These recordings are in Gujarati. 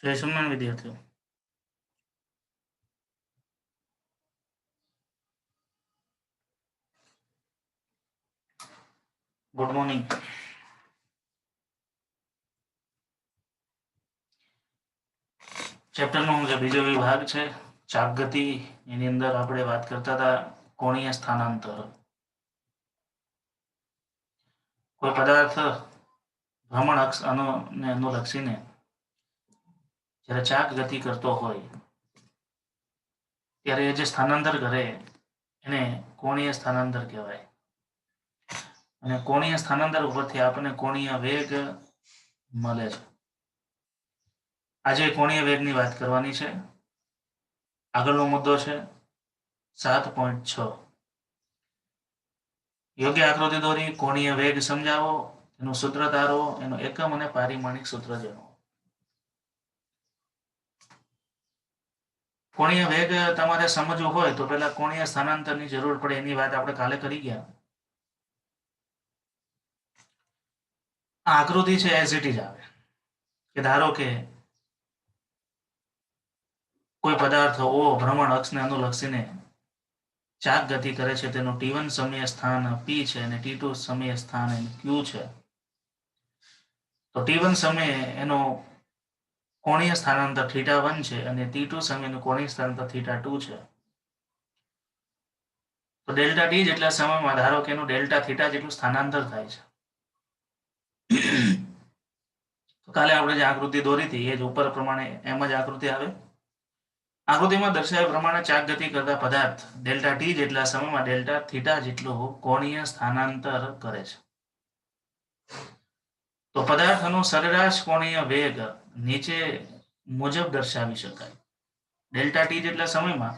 જય સ્વામિનારાયણ વિદ્યાર્થીઓ. Good morning. ચેપ્ટરનો જે બીજો વિભાગ છે ચાપ ગતિ, એની અંદર આપણે વાત કરતા હતા કોણીય સ્થાનાંતર. કોઈ પદાર્થ ભ્રમણ અક્ષ અનુલક્ષીને જ્યારે ચાક ગતિ કરતો હોય ત્યારે એ જે સ્થાનાંતર કરે એને કોણીય સ્થાનાંતર કહેવાય. અને કોણીય સ્થાનાંતર ઉપરથી આપણને કોણીય વેગ મળે છે. આજે કોણીય વેગની વાત કરવાની છે. આગળનો મુદ્દો છે 7.6. યોગ્ય આકૃતિ દોરી કોણીય વેગ સમજાવો, એનું સૂત્ર તારો, એનો એકમ અને પારિમાણિક સૂત્ર જણાવો. કોણીય વેગ તમારે સમજવું હોય તો પહેલા કોણીય સ્થાનાંતરની જરૂર પડે, એની વાત આપણે કાલે કરી ગયા. આ આકૃતિ છે એઝ ઇટ ઇઝ આવે કે ધારો કે કોઈ પદાર્થ ઓ ભ્રમણ અક્ષને અનુલક્ષીને ચાક ગતિ કરે છે, તેનું t1 સમય સ્થાન p છે અને t2 સમય સ્થાન q છે. તો t1 સમયે એનો કોણીય સ્થાનાંતર θ1 છે અને t2 સમયનું કોણીય સ્થાનાંતર θ2 છે. તો ડેલ્ટા t જેટલા સમયમાં ધારો કે એનું ડેલ્ટા θ જેટલું સ્થાનાંતર થાય છે. તો કાલે આપણે જે આકૃતિ દોરી હતી એ જ ઉપર પ્રમાણે એમ જ આકૃતિ આવે. આકૃતિમાં દર્શાવ્યા પ્રમાણે ચાક ગતિ કરતા પદાર્થ ડેલ્ટા t જેટલા સમયમાં ડેલ્ટા θ જેટલું કોણીય સ્થાનાંતર કરે છે. તો પદાર્થનો સરેરાશ કોણીય વેગ નીચે મુજબ દર્શાવી શકાય. ડેલ્ટા t જેટલા સમયમાં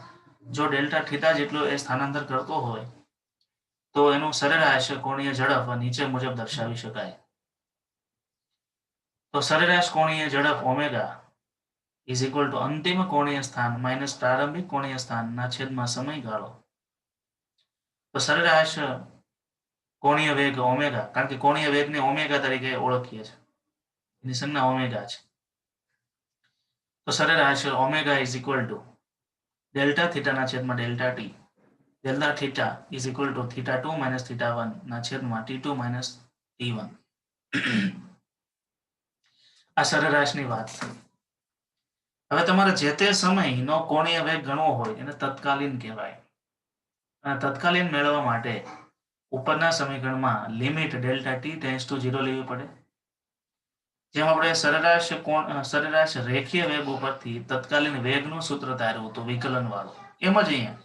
જો ડેલ્ટા θ જેટલું એ સ્થાનાંતર કરતો હોય તો એનું સરેરાશ કોણીય ઝડપ નીચે મુજબ દર્શાવી શકાય. તો સરેરાશ કોણીય ઝડપ ઓમેગા ઇઝ ઇક્વલ ટુ અંતિમ કોણીય સ્થાન માઇનસ પ્રારંભિક કોણીય સ્થાનના છેદમાં સમયગાળો. તો સરેરાશ કોણીય વેગ ઓમેગા, કારણ કે કોણીય વેગને ઓમેગા તરીકે ઓળખીએ છીએ, એની સંજ્ઞા ઓમેગા છે. તો સરેરાશ omega is equal to delta થીટાના છેદમાં delta T. Delta theta is equal to θ2 minus θ1 ના છેદમાં t2 માઇનસ t1. આ સરેરાશની વાત છે. હવે તમારે જે તે સમયનો કોણીય વેગ ગણવો હોય એને તત્કાલીન કહેવાય. અને તત્કાલીન મેળવવા માટે ઉપરના સમીકરણમાં limit delta t tends to 0 લેવી પડે. જેમ આપણે સરેરાશ રેખીય વેગ ઉપરથી તત્કાલીન વેગનું સૂત્ર ધાર્યું હતું વિકલન વાળું, એમ જ અહીંયા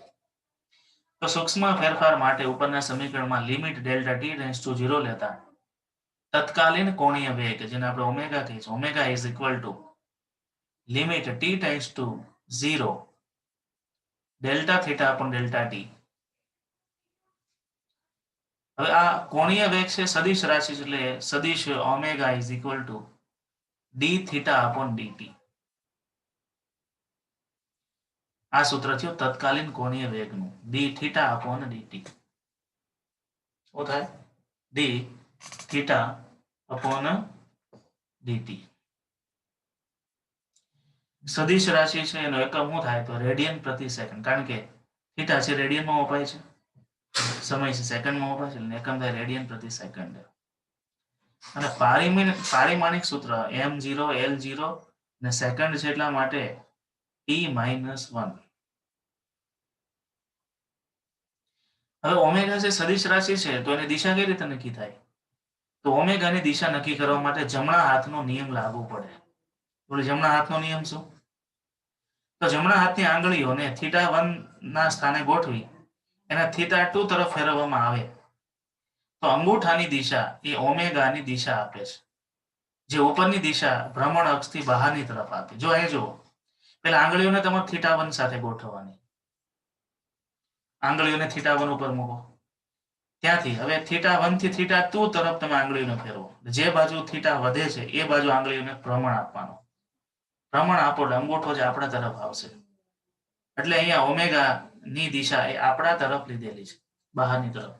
તો સૂક્ષ્મ ફેરફાર માટે ઉપરના સમીકરણમાં limit delta t tends to 0 લેતા તત્કાલીન કોણીય વેગ, જેને આપણે ઓમેગા કહીએ છીએ, omega is equal two limit t tends to 0 delta theta upon delta t. હવે આ કોણીય વેગ છે સદિશ રાશિ, એટલે સદિશ omega is equal two d theta upon dt. આ સૂત્ર થયું તત્કાલીન કોણીય વેગનું, d થીટા અપોન dt. શું થાય? d theta upon dt. સદિશ રાશિ છે એનો એકમ શું થાય તો રેડિયન પ્રતિ સેકન્ડ, કારણ કે થીટા છે રેડિયનમાં વપરાય છે, સમય છે સેકન્ડમાં વપરાય છે, એકમ થાય રેડિયન પ્રતિ સેકન્ડ. અને પારિમાણિક સૂત્ર m0 l0 ને સેકન્ડ છે એટલા માટે t-1. હવે ઓમેગા છે સદિશ રાશિ છે તો એની દિશા કઈ રીતે નક્કી થાય? તો ઓમેગાની દિશા નક્કી કરવા માટે જમણા હાથનો નિયમ લાગુ પડે. બોલો જમણા હાથનો નિયમ શું? તો જમણા હાથની આંગળીઓને θ1 ના સ્થાને ગોઠવી એના θ2 તરફ ફેરવવામાં આવે તો અંગૂઠાની દિશા એ ઓમેગાની દિશા આપે છે, જે ઉપરની દિશા ભ્રમણ અક્ષથી બહારની તરફ આપે. જો અહીં જુઓ, પેલા આંગળીઓને તમારે θ1 સાથે ગોઠવવાની, આંગળીઓને θ1 ઉપર મૂકો, ત્યાંથી હવે θ1 થી θ2 તરફ તમે આંગળીઓને ફેરવો. જે બાજુ θ વધે છે એ બાજુ આંગળીઓને ભ્રમણ આપવાનું. ભ્રમણ આપો એટલે અંગૂઠો જે આપણા તરફ આવશે. એટલે અહીંયા ઓમેગા ની દિશા એ આપણા તરફ લીધેલી છે, બહારની તરફ.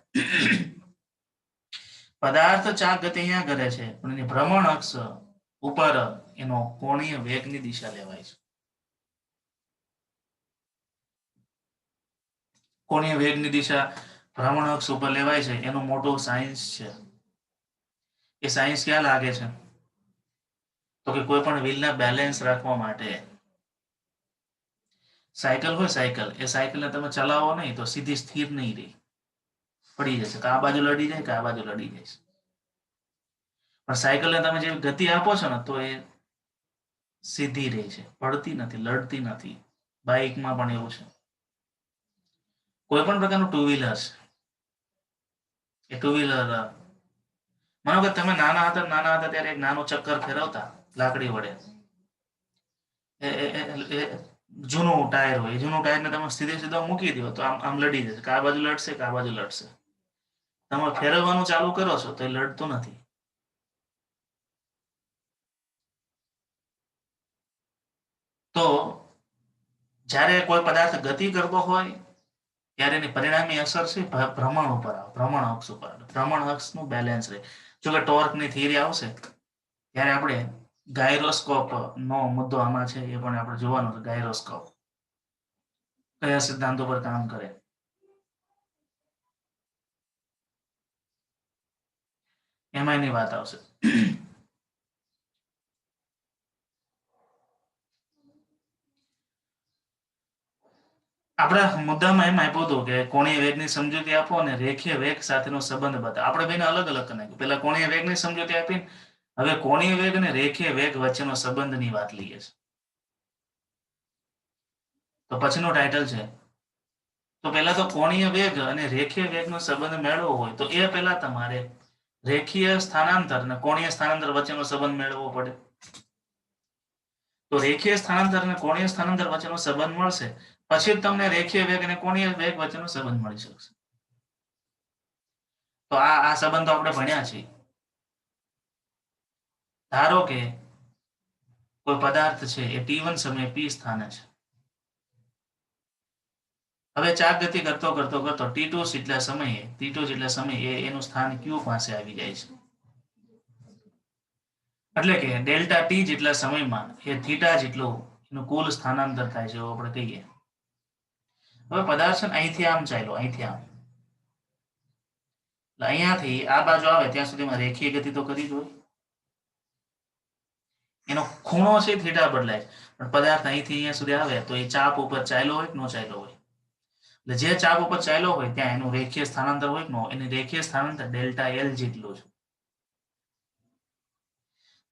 પદાર્થ ચાક ગતિ અહીંયા કરે છે પણ એની ભ્રમણ અક્ષ ઉપર એનો કોણીય વેગની દિશા લેવાય છે. કોણીય વેગની દિશા ભ્રમણ અક્ષ ઉપર લેવાય છે એનું મોટું સાયન્સ છે. એ સાયન્સ ક્યાં લાગે છે? તો કે કોઈ પણ વ્હીલને બેલેન્સ રાખવા માટે. સાયકલ હોય, સાયકલ, એ સાયકલને તમે ચલાવો નહીં તો સીધી સ્થિર નહીં રહી, પડી જશે. કે આ બાજુ લડી જાય કે આ બાજુ લડી જાય. પણ સાયકલને તમે જે ગતિ આપો છો ને તો એ સીધી રહે છે, પડતી નથી, લડતી નથી. બાઇકમાં પણ એવું છે. કોઈ પણ પ્રકારનું ટુ વ્હીલર છે, એ ટુ વ્હીલર માનો કે તમે નાના હતા ત્યારે એક નાનું ચક્કર ફેરવતા લાકડી વડે, જૂનું ટાયર હોય, જૂનું ટાયરને તમે સીધો મૂકી દો તો આમ લડી જશે, કે આ બાજુ લડશે કે આ બાજુ લડશે. તમે ફેરવવાનું ચાલુ કરો છો તો એ લડતું નથી. તો જ્યારે કોઈ પદાર્થ ગતિ કરતો હોય ત્યારે એની પરિણામી અસર છે ભ્રમણ ઉપર આવે, ભ્રમણ અક્ષ ઉપર. ભ્રમણ અક્ષનું બેલેન્સ રહે. જો કે ટોર્કની થિયરી આવશે ત્યારે આપણે ગાયરોસ્કોપ નો મુદ્દો આમાં છે, એ પણ આપણે જોવાનું છે. ગાયરોસ્કોપ કયા સિદ્ધાંતો પર કામ કરે, એમાં એની વાત આવશે. આપણા મુદ્દામાં એમ આપ્યું હતું કે કોણીય વેગની સમજૂતી આપો અને રેખીય વેગ સાથેનો સંબંધ બતાવો. આપણે બેને અલગ અલગ કરી નાખ્યું. પેલા કોણીય વેગની સમજૂતી આપીને હવે કોણીય વેગ અને રેખીય વેગ વચ્ચેનો સંબંધની વાત લઈએ છે. તો પછીનું ટાઇટલ છે, તો પેલા તો કોણીય વેગ અને રેખીય વેગનો સંબંધ મેળવવો હોય તો એ પેલા તમારે રેખીય સ્થાનાંતર અને કોણીય સ્થાનાંતર વચ્ચેનો સંબંધ મેળવવો પડે. તો રેખીય સ્થાનાંતર અને કોણીય સ્થાનાંતર વચ્ચેનો સંબંધ મળશે પછી જ તમને રેખીય વેગ અને કોણીય વેગ વચ્ચેનો સંબંધ મળી શકશે. તો આ સંબંધો આપણે ભણ્યા છીએ. ધારો કે કોઈ પદાર્થ છે એ t1 સમયે p સ્થાને છે. હવે ચાક ગતિ કરતો કરતો કરતો t2 જેટલા સમયે એનું સ્થાન q પાસે આવી જાય છે. એટલે કે ડેલ્ટા t જેટલા સમયમાં એ થીટા જેટલું એનું કુલ સ્થાનાંતર થાય છે એવું આપણે કહીએ. હવે પદાર્થ છે અહીંથી આમ ચાલ્યો, અહીંથી આમ, અહીંયાથી આ બાજુ આવે ત્યાં સુધીમાં રેખીય ગતિ તો કરી જ હોય. એનો ખૂણો છે થીટા બદલાય, પણ પદાર્થ અહીંથી અહીંયા સુધી આવે તો એ ચાપ ઉપર ચાલ્યો હોય કે ન ચાલ્યો હોય. એટલે જે ચાપ ઉપર ચાલ્યો હોય ત્યાં એનું રેખીય સ્થાનાંતર હોય કે ન, એની રેખીય સ્થાનાંતર ડેલ્ટા એલ જેટલું છે.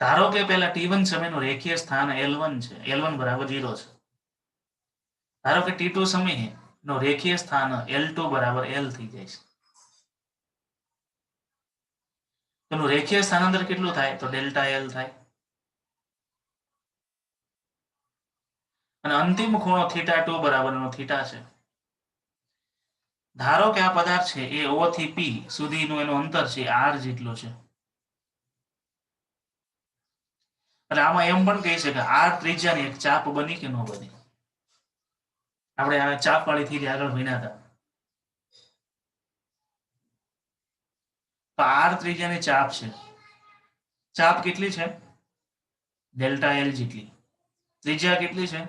ધારો કે પેલા t1 સમયનું રેખીય સ્થાન L1 છે, L1 બરાબર 0 છે. ધારો કે t2 સમયે નો રેખીય સ્થાન L2 બરાબર L થઈ જાય છે. એનું રેખીય સ્થાનાંતર કેટલું થાય તો ડેલ્ટા એલ થાય. અને અંતિમ ખૂણો θ2 બરાબરનો થીટા છે. ધારો કે આ પદાર્થ છે એ O થી P સુધીનું એનું અંતર છે r જેટલું છે. એટલે આમાં એમ પણ કહી શકાય r ત્રિજ્યાની એક ચાપ બની કે ન બની. આપણે આ ચાપ વાળી થિયરી આગળ ભણ્યા હતા. તો r ત્રિજ્યાની ચાપ છે. ચાપ કેટલી છે? ડેલ્ટા એલ જેટલી. ત્રિજ્યા કેટલી છે?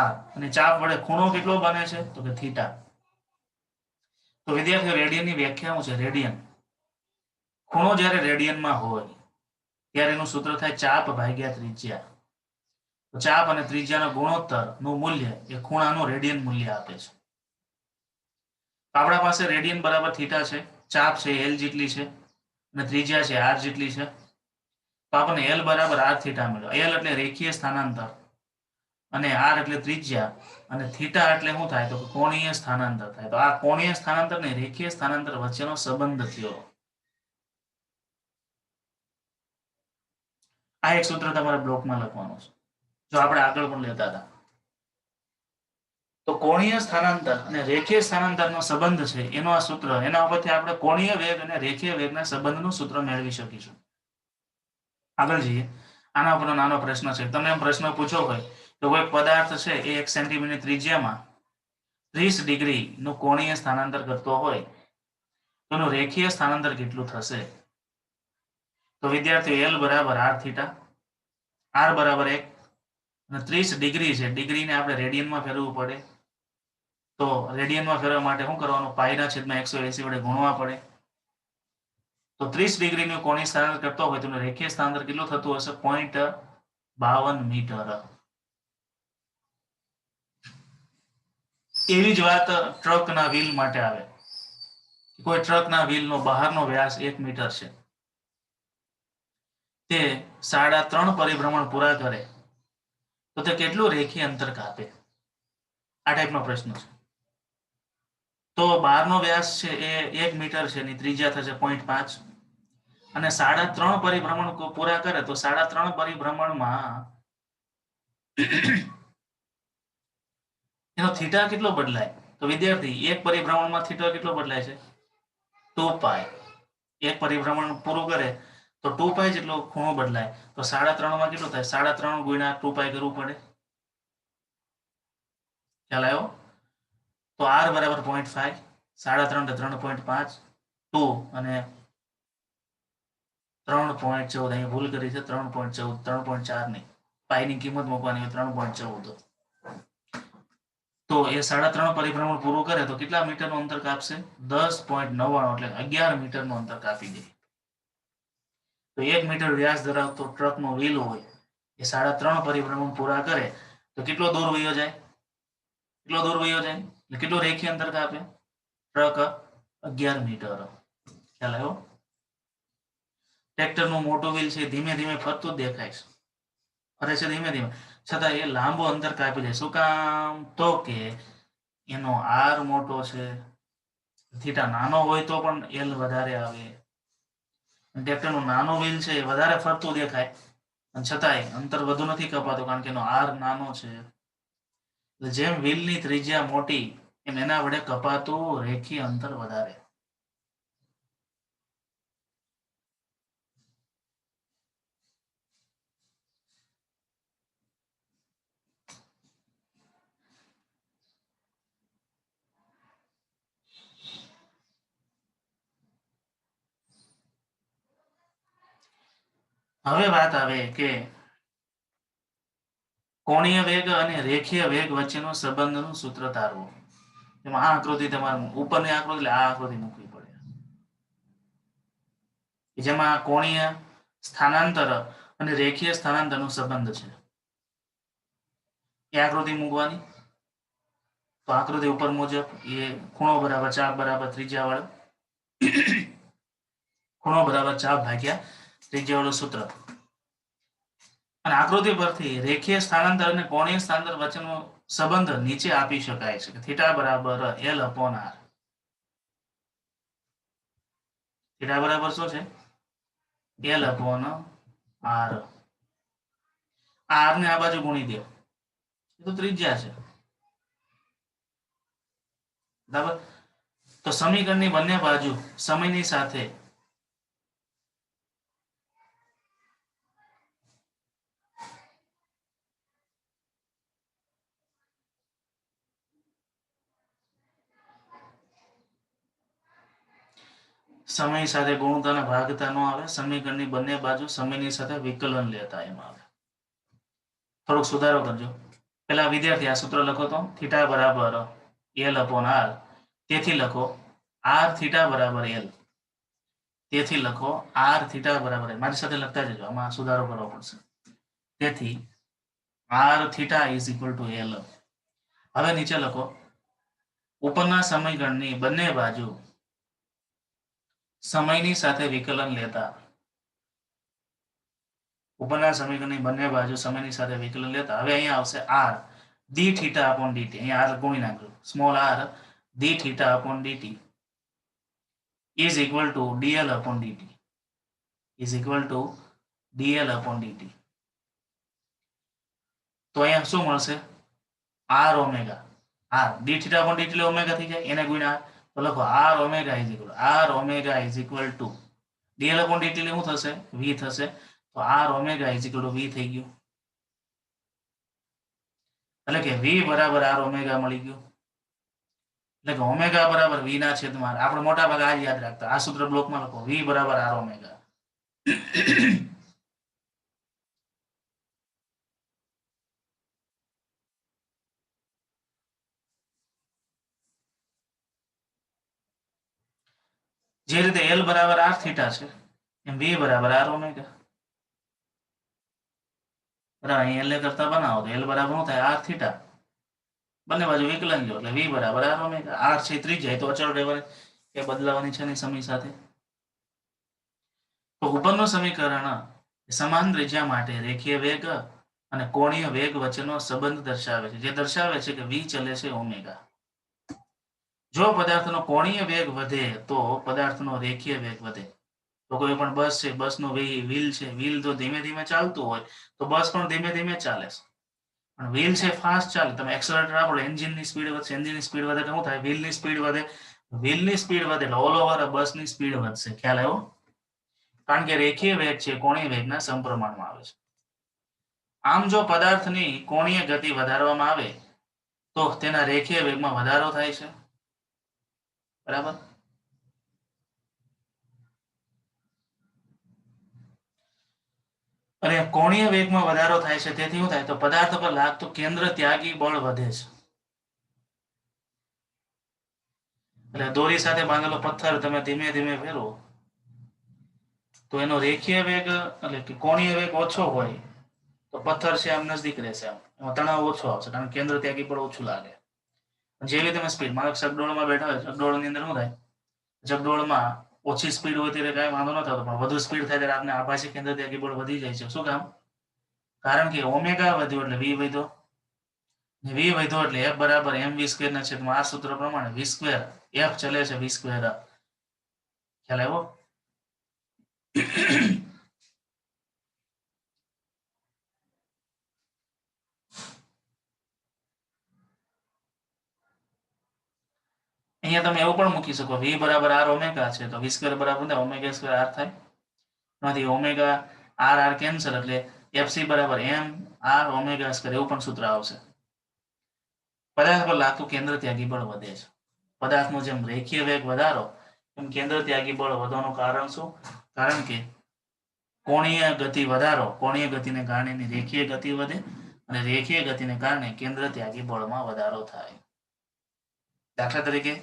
r. અને ચાપ વડે ખૂણો કેટલો બને છે તો કે થીટા. તો વિદ્યાર્થીઓ રેડિયનની વ્યાખ્યા શું છે? રેડિયન, ખૂણો જ્યારે રેડિયનમાં હોય ત્યારે એનું સૂત્ર થાય ચાપ ભાગ્યા ત્રિજ્યા. તો ચાપ અને ત્રિજ્યાના ગુણોત્તર નું મૂલ્ય એ ખૂણાનું રેડિયન મૂલ્ય આપે છે. આપણા પાસે રેડિયન બરાબર થીટા છે, ચાપ છે એલ જેટલી છે અને ત્રિજ્યા છે r જેટલી છે. તો આપણને એલ બરાબર r થીટા મળ્યો. એલ એટલે રેખીય સ્થાનાંતર અને r એટલે ત્રિજ્યા અને થીટા એટલે શું થાય તો કોણીય સ્થાનાંતર થાય. તો આ કોણીય સ્થાનાંતર ને રેખીય સ્થાનાંતર વચ્ચેનો સંબંધ થયો. આ એક સૂત્ર તમારે બ્લોકમાં લખવાનું છે જો આપણે આગળ પણ લેતા હતા. તો કોણીય સ્થાનાંતર અને રેખીય સ્થાનાંતરનો સંબંધ છે એનો આ સૂત્ર, એના ઉપરથી આપણે કોણીય વેગ અને રેખીય વેગના સંબંધનું સૂત્ર મેળવી શકીશું. આગળ જઈએ. આના ઉપરનો નાનો પ્રશ્ન છે. તમે એમ પ્રશ્ન પૂછો હોય તો કોઈ પદાર્થ છે એ 1 સેન્ટીમીટર ત્રિજ્યામાં 30 ડિગ્રી નું કોણીય સ્થાનાંતર કરતો હોય તો એનું રેખીય સ્થાનાંતર કેટલું થશે? તો વિદ્યાર્થીઓ એલ બરાબર r થીટા. આર બરાબર 1 અને 30 ડિગ્રી છે, ડિગ્રીને આપણે રેડિયનમાં ફેરવવું પડે, તો રેડિયનમાં ફેરવવા માટે શું કરવાનું, પાઈના છેદમાં 180 વડે ગુણવા પડે. તો 30 ડિગ્રીનું કોણીય સ્થાનાંતર કરતો હોય તો રેખીય સ્થાનાંતર કેટલું થતું હશે, 0.52 મીટર. એવી જ વાત ટ્રકના વ્હીલ માટે આવે. કોઈ ટ્રકના વ્હીલનો બહારનો વ્યાસ 1 મીટર છે, તે 3.5 પરિભ્રમણ પૂરા કરે તો તે કેટલું રેખીય અંતર કાપે, આ ટાઈપનો પ્રશ્ન છે. તો બહારનો વ્યાસ છે એ 1 મીટર છે, એની ત્રિજ્યા થશે 0.5 અને 3.5 પરિભ્રમણ પૂરા કરે તો 3.5 પરિભ્રમણમાં એનો થીટા કેટલો બદલાય, તો વિદ્યાર્થી એક પરિભ્રમણમાં થીટા કેટલો બદલાય છે, 2π. એક પરિભ્રમણ પૂરું કરે તો 2π જેટલો ખૂણો બદલાય, તો 3.5 માં કેટલું થાય, 3.5 ગુણ્યા 2π કરવું પડે. ખ્યાલ આવ્યો? તો r બરાબર 0.5, 3.5 3.5, 2 અને 3.14, અહીં ભૂલ કરી છે, 3.14 3.4 નહીં, પાઈની કિંમત મૂકવાની હોય 3.14. તો એ 3.5 પરિભ્રમણ પૂરું કરે તો કેટલા મીટરનું અંતર કાપશે, 10.99 એટલે 11 મીટરનું અંતર કાપી દે. તો 1 મીટર વ્યાસ ધરાવતો ટ્રકનો વ્હીલ હોય એ 3.5 પરિભ્રમણ પૂરા કરે તો કેટલો દૂર વયો જાય, એટલે કેટલું રેખીય અંતર કાપે, ટ્રક 11 મીટર. ખ્યાલ આવ્યો? ટ્રેક્ટરનું મોટું વ્હીલ છે ધીમે ધીમે ફરતું જ દેખાય છે, ફરે છે ધીમે ધીમે, છતાં એ લાંબો અંતર કાપી જાય. શું કામ, તો કે એનો આર મોટો છે, થીટા નાનો હોય તો પણ એલ વધારે આવે. ટ્રેક્ટરનું નાનો વ્હીલ છે એ વધારે ફરતું દેખાય અને છતાંય અંતર વધુ નથી કપાતું કારણ કે એનો આર નાનો છે. જેમ વ્હીલની ત્રિજ્યા મોટી એમ એના વડે કપાતું રેખીય અંતર વધારે. હવે વાત આવે કે કોણીય વેગ અને રેખીય વેગ વચ્ચેનો સંબંધનું સૂત્ર તારવું. એમાં આ આકૃતિ તમારે ઉપરની આકૃતિ એટલે આ આકૃતિ મૂકવી પડે, જેમાં કોણીય સ્થાનાંતર અને રેખીય સ્થાનાંતરનો સંબંધ છે. એ આકૃતિ મૂકવાની. તો આકૃતિ ઉપર મુજબ એ ખૂણો બરાબર ચાપ બરાબર ત્રિજ્યા વાળો ખૂણો બરાબર ચાપ ભાગ્યા ત્રિજ્યા વાળું સૂત્ર. અને આકૃતિ પરથી રેખીય સ્થાનાંતર અને કોણીય સ્થાનાંતર વચ્ચેનો સંબંધ નીચે આપી શકાય છે, થીટા બરાબર L upon R. થીટા બરાબર શું છે, L upon R. R ને આ બાજુ ગુણી દો, એ તો ત્રિજ્યા છે, બરાબર. તો સમીકરણની બંને બાજુ સમયની સાથે સમય સાથે ગુણતા અને ભાગતા ન આવે, સમીકરણની બંને બાજુ સમયની સાથે વિકલન લેતા એમ આવે. થોડોક સુધારો કરજો. પેલા વિદ્યાર્થી આ સૂત્ર લખો તો, થીટા બરાબર L upon R, તેથી લખો R થીટા બરાબર L, તેથી લખો R થીટા બરાબર L. મારી સાથે લખતા જજો, આમાં સુધારો કરવો પડશે. તેથી R theta is equal two L. હવે નીચે લખો ઉપરના સમીકરણની બંને બાજુ સમયની સાથે વિકલન લેતા, ઉપરના સમીકરણની બંને બાજુ સમયની સાથે વિકલન લેતા. હવે અહીંયા આવશે r d theta upon dt, અહીંયા r ગુણી નાખજો, small r d theta upon dt is equal to dl upon dt, is equal to dl upon dt. તો અહીંયા શું મળશે, r omega, r d theta upon dt એટલે ઓમેગા થઈ જાય, એને ગુણ્યા તો લખો r omega is equal to dl upon dt એટલે શું થશે, v થશે. તો r omega is equal to v થઈ ગયું, એટલે કે v બરાબર r ઓમેગા મળી ગયું. એટલે કે ઓમેગા બરાબર v ના છેદમાં, આપણે મોટા ભાગે આ યાદ રાખતા, આ સૂત્ર બ્લોકમાં લખો, v બરાબર r ઓમેગા. જે રીતે એલ બરાબર આર થીટા છે એમ વી બરાબર આર ઓમેગા. બરાબર, અહીં એલ કરતા બનાવો તો એલ બરાબર શું થાય? R theta. બંને બાજુ વિકલન લો એટલે વી બરાબર આર ઓમેગા. આર છે ત્રિજ્યા, તો અચળ રહેવાય, એ બદલાવાની છે નહીં સમય સાથે. તો ઉપરનું સમીકરણ સમાન ત્રિજ્યા માટે રેખીય વેગ અને કોણીય વેગ વચ્ચેનો સંબંધ દર્શાવે છે, જે દર્શાવે છે કે વી ચલે છે ઓમેગા. જો પદાર્થનો કોણીય વેગ વધે તો પદાર્થનો રેખીય વેગ વધે. તો કોઈ પણ બસ છે, બસનો વ્હીલ છે, વ્હીલ તો ધીમે ધીમે ચાલતું હોય તો બસ પણ ધીમે ધીમે ચાલે છે. પણ વ્હીલ છે ફાસ્ટ ચાલે, તમે એક્સેલરેટર આપો, એન્જિનની સ્પીડ વધશે, એન્જિનની સ્પીડ વધે તો શું થાય? વ્હીલની સ્પીડ વધે. વ્હીલની સ્પીડ વધે એટલે ઓલ ઓવર બસની સ્પીડ વધશે. ખ્યાલ આવ્યો? કારણ કે રેખીય વેગ છે કોણીય વેગના સમપ્રમાણમાં આવે છે. આમ જો પદાર્થની કોણીય ગતિ વધારવામાં આવે તો તેના રેખીય વેગમાં વધારો થાય છે. બરાબર. અને કોણીય વેગમાં વધારો થાય છે તેથી શું થાય? તો પદાર્થ પર લાગતું કેન્દ્ર ત્યાગી બળ વધે છે. એટલે દોરી સાથે બાંધેલો પથ્થર તમે ધીમે ધીમે ફેરવો તો એનો રેખીય વેગ એટલે કે કોણીય વેગ ઓછો હોય તો પથ્થર છે આમ નજદીક રહેશે, આમ એમાં તણાવ ઓછો આવશે કારણ કે કેન્દ્ર ત્યાગી બળ ઓછું લાગે. જેવી તમે સ્પીડ, માનો ચકડોળમાં બેઠા હોય, ચકડોળની અંદર શું થાય? ચકડોળમાં ઓછી સ્પીડ હોય ત્યારે કાંઈ વાંધો ન થતો, પણ વધુ સ્પીડ થાય ત્યારે આપણે આભાસી કેન્દ્ર ત્યાગી બળ વધી જાય છે. શું કામ? કારણ કે ઓમેગા વધ્યો એટલે વી વધ્યો. વી વધ્યો એટલે એફ બરાબર એમ વી સ્ક્વેર ના છેદમાં આ સૂત્ર પ્રમાણે વી સ્ક્વેર એફ ચલે છે વી સ્ક્વેર. ખ્યાલ આવ્યો? અહીંયા તમે એવું પણ મૂકી શકો, વી બરાબર આર ઓમેગા છે તો વી સ્ક્વેર બરાબર ઓમેગા સ્ક્વેર આર થાય. એમાંથી ઓમેગા આર આર કેન્સલ એટલે એફસી બરાબર એમ આર ઓમેગા સ્ક્વેર એવું પણ સૂત્ર આવશે. પદાર્થ પર લાગતું કેન્દ્ર ત્યાગી બળ વધે છે. પદાર્થનો જેમ રેખીય વેગ વધારો એમ કેન્દ્ર ત્યાગી બળ વધવાનું કારણ શું? કારણ કે કોણીય ગતિ વધારો, કોણીય ગતિને કારણે એની રેખીય ગતિ વધે અને રેખીય ગતિને કારણે કેન્દ્ર ત્યાગી બળમાં વધારો થાય. દાખલા તરીકે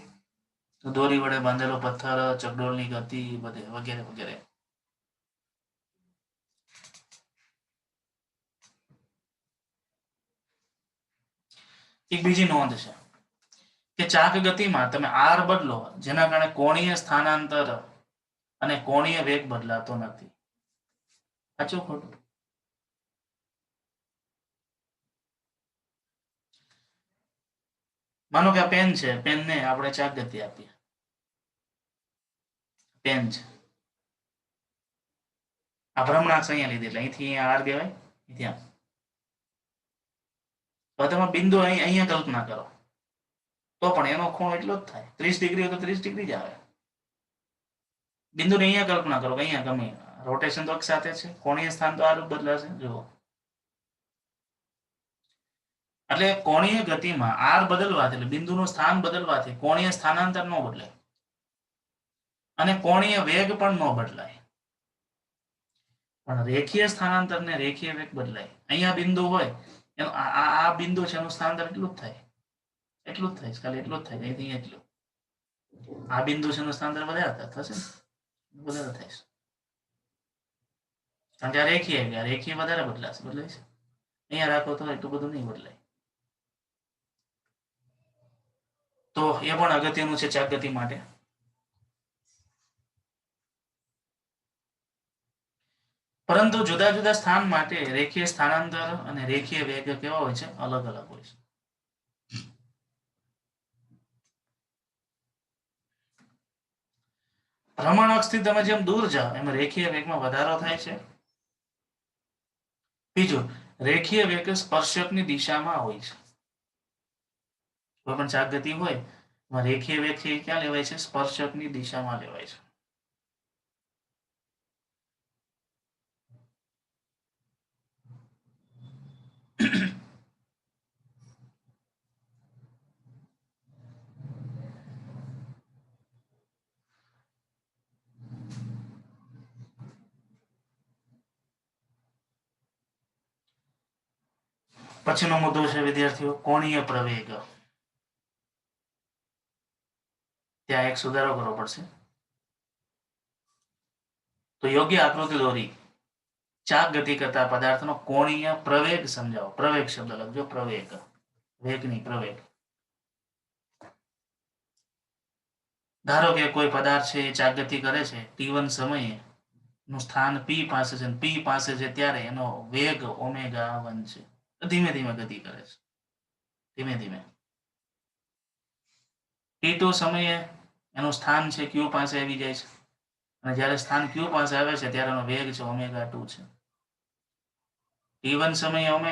દોરી વડે બાંધેલો પથ્થર, ચકડોળની ગતિ વધે વગેરે વગેરે. એક બીજી નોંધ છે કે ચાક ગતિમાં તમે આર બદલો જેના કારણે કોણીય સ્થાનાંતર અને કોણીય વેગ બદલાતો નથી. સાચું ખોટું? માનો કે આ પેન છે, પેનને આપણે ચાક ગતિ આપીએ. પેન છે, આ ભ્રમણાક્ષ અહીંયા લીધી એટલે અહીંથી અહીંયા આર કહેવાય, ત્યાં. તો તમે બિંદુ અહીંયા કલ્પના કરો તો પણ એનો ખૂણો એટલો જ થાય. 30 ડિગ્રી હોય તો 30 ડિગ્રી જ આવે. બિંદુને અહીંયા કલ્પના કરો કે અહીંયા ગમે, રોટેશન તો એક સાથે છે, કોણીય સ્થાન તો આ બદલાશે. જુઓ, એટલે કોણીય ગતિમાં આર બદલવાથી એટલે બિંદુનું સ્થાન બદલવાથી કોણીય સ્થાનાંતર ન બદલાય અને કોણીય વેગ પણ ન બદલાય, પણ રેખીય સ્થાનાંતર ને રેખીય વેગ બદલાય. અહીંયા બિંદુ હોય એનું આ બિંદુ છે એનું સ્થાનાંતર એટલું જ થાય, એટલું જ થાય, ખાલી એટલું જ થાય, અહીંથી એટલું. આ બિંદુ છે એનું સ્થાનાંતર વધારે થશે, વધારે થાય છે કારણ કે આ રેખીય વધારે બદલાય છે. અહીંયા રાખો તો એટલું બધું નહીં બદલાય. તો એ પણ અગત્યનું છે ચાક ગતિ માટે. પરંતુ જુદા જુદા સ્થાન માટે રેખીય સ્થાનાંતર અને રેખીય વેગ કેવા હોય છે? અલગ અલગ હોય છે. ભ્રમણ અક્ષથી તમે જેમ દૂર જાઓ એમ રેખીય વેગમાં વધારો થાય છે. બીજું, રેખીય વેગ સ્પર્શકની દિશામાં હોય છે. કોઈ પણ ચાક ગતિ હોય એમાં રેખીય વેગ છે ક્યાં લેવાય છે? સ્પર્શકની દિશામાં લેવાય છે. પછીનો મુદ્દો છે વિદ્યાર્થીઓ, કોણીય પ્રવેગ. ત્યાં એક સુધારો કરવો પડશે. તો યોગ્ય આકૃતિ દોરી ચાક ગતિ કરતા પદાર્થનો કોણીય પ્રવેગ સમજાવો. પ્રવેગ શબ્દ લખજો. પ્રવેગ, વેગ નહીં, પ્રવેગ. ધારો કે કોઈ પદાર્થ છે એ ચાક ગતિ કરે છે t1 સમયે, નું સ્થાન p પાસે છે, p પાસે છે ત્યારે એનો વેગ ω1 છે. ધીમે ધીમે ગતિ કરે છે, ધીમે ધીમે. t2 સમયે એનું સ્થાન છે q પાસે આવી જાય છે, અને જ્યારે સ્થાન q પાસે આવે છે ત્યારે એનો વેગ છે ω2 છે. t1 સમયે ω1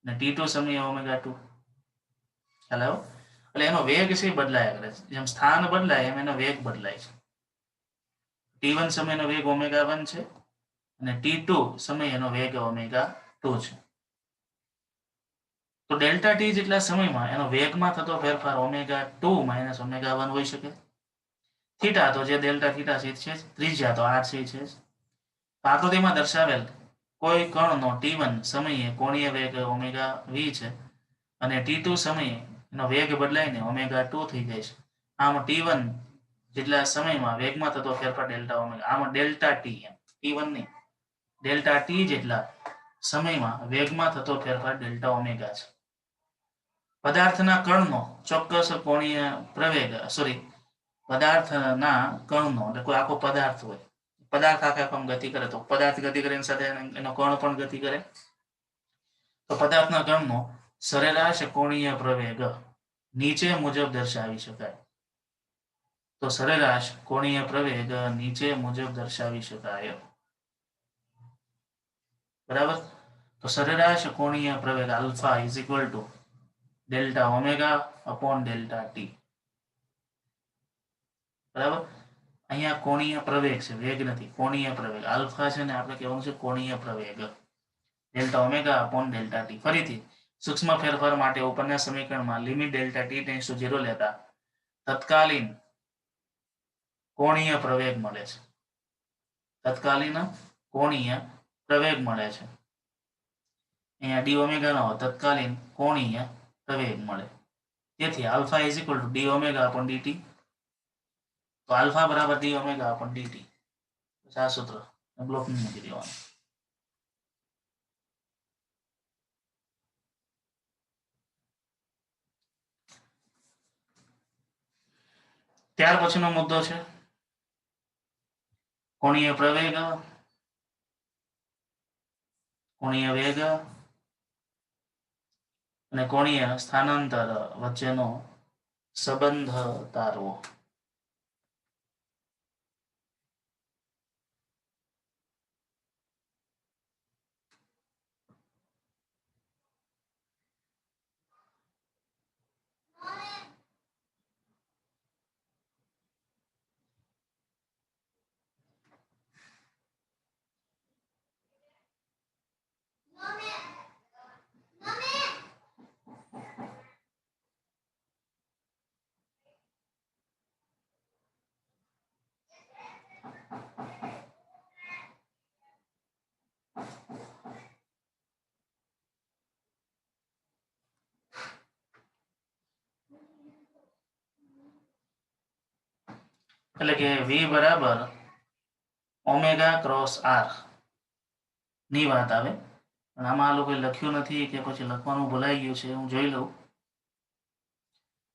અને t2 સમયે ω2. ખ્યાલ આવ્યો? એટલે એનો વેગ છે બદલાયા કરે છે. જેમ સ્થાન બદલાય એમ એનો વેગ બદલાય છે. t1 સમયનો વેગ ω1 છે અને t2 સમયનો વેગ ω2 છે. તો ડેલ્ટા ટી જેટલા સમયમાં એનો વેગમાં થતો ફેરફાર ω2 - ω1 હોઈ શકે. થીટા તો જે ડેલ્ટા થીટા છે છે, ત્રિજ્યા તો r છે. આકૃતિમાં દર્શાવેલ કોઈ કણનો t1 સમયે કોણીય વેગ ω v છે અને t2 સમયે એનો વેગ બદલાઈને ω2 થઈ જાય છે. આમ t1 જેટલા સમયમાં વેગમાં થતો ફેરફાર ડેલ્ટા ω, આમાં ડેલ્ટા ટી, એમ t1 નહીં, ડેલ્ટા ટી જેટલા સમયમાં વેગમાં થતો ફેરફાર ડેલ્ટા ω છે. પદાર્થના કણનો ચોક્કસ કોણીય પ્રવેગ, પદાર્થના કણનો, એટલે કોઈ આખો પદાર્થ હોય, પદાર્થ આખા ગતિ કરે તો પદાર્થ ગતિ કરે એની સાથે એનો કણ પણ ગતિ કરે. તો પદાર્થના કણનો સરેરાશ કોણીય પ્રવેગ નીચે મુજબ દર્શાવી શકાય. તો સરેરાશ કોણીય પ્રવેગ નીચે મુજબ દર્શાવી શકાય. બરાબર? તો સરેરાશ કોણીય પ્રવેગ alpha is equal to delta omega upon delta T. બરાબર? અહીંયા કોણીય પ્રવેગ છે, વેગ નથી, કોણીય પ્રવેગ. આલ્ફા છે ને આપણે કહેવાનું છે કોણીય પ્રવેગ, delta omega upon delta T. ફરીથી સૂક્ષ્મ ફેરફાર માટે ઉપરના સમીકરણમાં limit delta T tends to 0 લેતા તત્કાલીન કોણીય પ્રવેગ મળે છે. તત્કાલીન કોણીય પ્રવેગ મળે છે. અહીંયા ડી ઓમેગા નો તત્કાલીન કોણીય પ્રવેગ મળે. તેથી alpha is equal two D omega upon DT. તો આલ્ફા બરાબર ડી ઓમેગા અપોન ડીટી. આ સૂત્ર બ્લોક મૂકી દેવાનું. ત્યાર પછીનો મુદ્દો છે કોણીય પ્રવેગ, કોણીય વેગ અને કોણીય સ્થાનાંતર વચ્ચેનો સંબંધ તારવો. એટલે કે v બરાબર ઓમેગા ક્રોસ r ની વાત આવે. પણ આમાં આ લોકોએ લખ્યું નથી કે પછી લખવાનું ભૂલાઈ ગયું છે, હું જોઈ લઉં.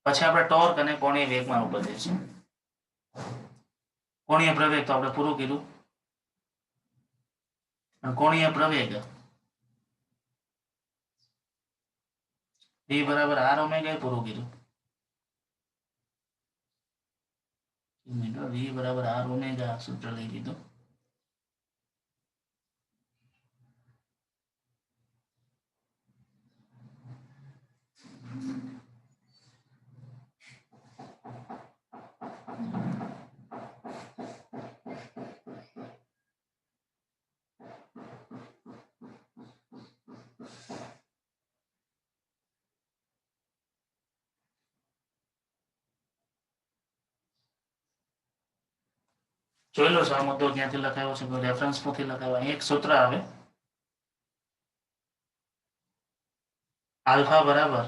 પછી આપણે ટોર્ક અને કોણીય વેગમાન ઉપર જઈશું. કોણીય પ્રવેગ તો આપણે પૂરું કીધું. કોણીય પ્રવેગ v બરાબર r ઓમેગા પૂરું કીધું. v બરાબર r ઓમેગા સૂત્ર લઈ લીધું. જોઈ લો છો આ મુદ્દો ક્યાંથી લખાયો છે, કોઈ રેફરન્સ માંથી લખાયો. અહીં એક સૂત્ર આવે આલ્ફા બરાબર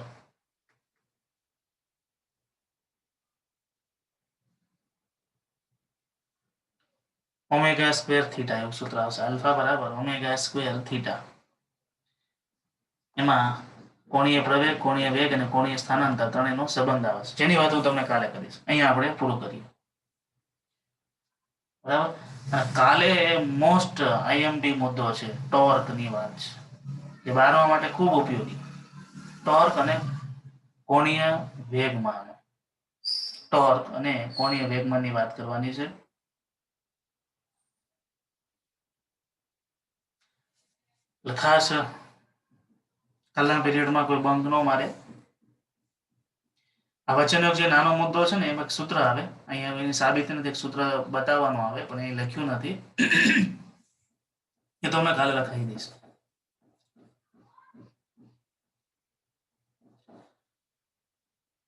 ઓમેગા સ્ક્વેર થીટા એવું સૂત્ર આવશે. આલ્ફા બરાબર ઓમેગા સ્ક્વેર થીટા. એમાં કોણીય પ્રવેગ, કોણીય વેગ અને કોણીય સ્થાનાંતર ત્રણેયનો સંબંધ આવે છે, જેની વાત હું તમને કાલે કરીશ. અહીંયા આપણે પૂરું કરીએ. બરાબર. કાલે મોસ્ટ આઈએમપી મુદ્દો છે, ટોર્કની વાત છે, જે 12મા માટે ખૂબ ઉપયોગી. ટોર્ક અને કોણીય વેગમાન. ટોર્ક અને કોણીય વેગમાનની વાત કરવાની છે. ખાસ કાલના પીરિયડમાં કોઈ બંક ન મારે. આ વચનનો જે નાનો મુદ્દો છે ને, એમાં એક સૂત્ર આવે. અહીંયા એની સાબિતી નથી, એક સૂત્ર બતાવવાનું આવે, પણ એ લખ્યું નથી. એ તો મેં કાલે લખાઈ દઈશ.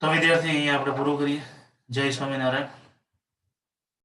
તો વિદ્યાર્થી, અહીંયા આપણે પૂરું કરીએ. જય સ્વામિનારાયણ.